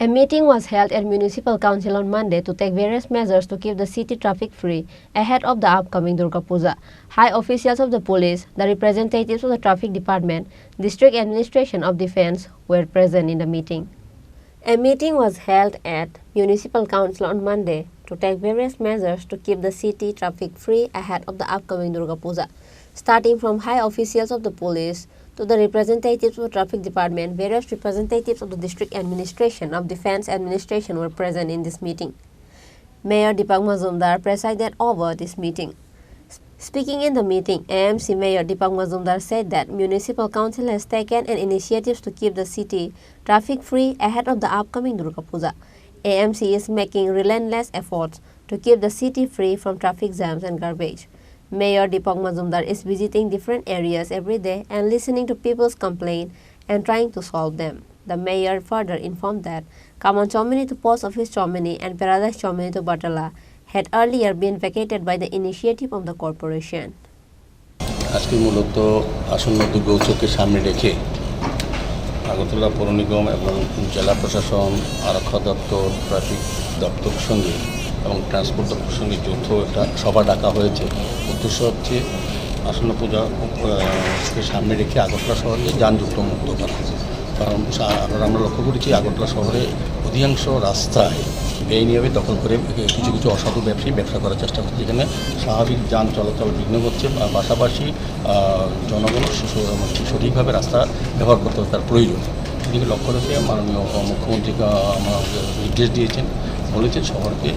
A meeting was held at Municipal Council on Monday to take various measures to keep the city traffic free ahead of the upcoming Durga Puja. High officials of the police, the representatives of the traffic department, district administration of defense were present in the meeting. A meeting was held at Municipal Council on Monday to take various measures to keep the city traffic free ahead of the upcoming Durga Puja. Starting from high officials of the police to the representatives of the traffic department, various representatives of the district administration of defense administration were present in this meeting. Mayor Deepak Majumdar presided over this meeting. Speaking in the meeting, AMC Mayor Deepak Majumdar said that Municipal Council has taken an initiative to keep the city traffic free ahead of the upcoming Durga Puja. AMC is making relentless efforts to keep the city free from traffic jams and garbage. Mayor Deepak Majumdar is visiting different areas every day and listening to people's complaints and trying to solve them. The mayor further informed that Common Chomini to Post Office Chomini and Paradise Chomini to Batala had earlier been vacated by the initiative of the corporation. আজকে মূলত আসন্ন দুর্গা উৎসবকে সামনে রেখে আগরতলা পৌর নিগম এবং জেলা প্রশাসন আরক্ষা দপ্তর ট্রাফিক দপ্তর সঙ্গে এবং ট্রান্সপোর্ট দপ্তর সঙ্গে যৌথ একটা সভা ডাকা হয়েছে। উদ্দেশ্য হচ্ছে আসন্ন পূজাকে সামনে রেখে আগরতলা শহরকে যানযুক্ত মুক্ত করা। কারণ আমরা লক্ষ্য করেছি আগরতলা শহরে অধিকাংশ রাস্তায় বেআইনিভাবে দখল করে কিছু কিছু অসাধু ব্যবসায়ী ব্যবসা করার চেষ্টা করছে, যেখানে স্বাভাবিক যান চলাচল বিঘ্ন ঘটছে। পাশাপাশি জনগণ সঠিকভাবে রাস্তা ব্যবহার করতে হবে, তার প্রয়োজন। এদিকে লক্ষ্য রেখে মাননীয় মুখ্যমন্ত্রীকে আমাকে নির্দেশ দিয়েছেন, বলেছেন শহরকে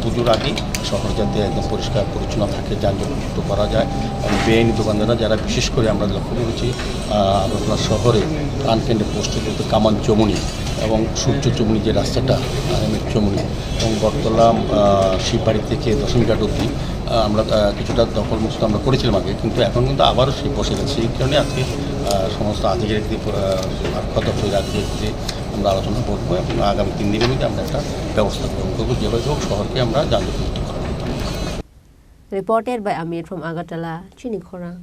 পুজোর আগে শহর যাতে একদম পরিষ্কার পরিচ্ছন্ন থাকে, যানজটমুক্ত করা যায়। এবং বেআইনি দোকানদাররা যারা বিশেষ করে আমরা লক্ষ্য করেছি আগরতলা শহরে প্রাণকেন্দ্রে পোস্ট করতে কামান চমুনি এবং সূর্য চমুনি যে রাস্তাটা আরামের চমুনি এবং বটতলা শিববাড়ি থেকে দশমীঘাট অবধি আমরা কিছুটা দখলমুক্ত আমরা করেছিলাম আগে, কিন্তু এখন কিন্তু আবারও সেই বসে গেছে। সেই কারণে আজকে সমস্ত আধিকারিক আরক্ষা দপ্তরের আধিকারিকদের আমরা আলোচনা করবো এবং আগামী 3 দিনের মধ্যে আমরা একটা ব্যবস্থা গ্রহণ করবো, যেভাবে হোক শহরকে আমরা যানজটমুক্ত করার। Reported by Amir from Agartala, Chini, Khorang.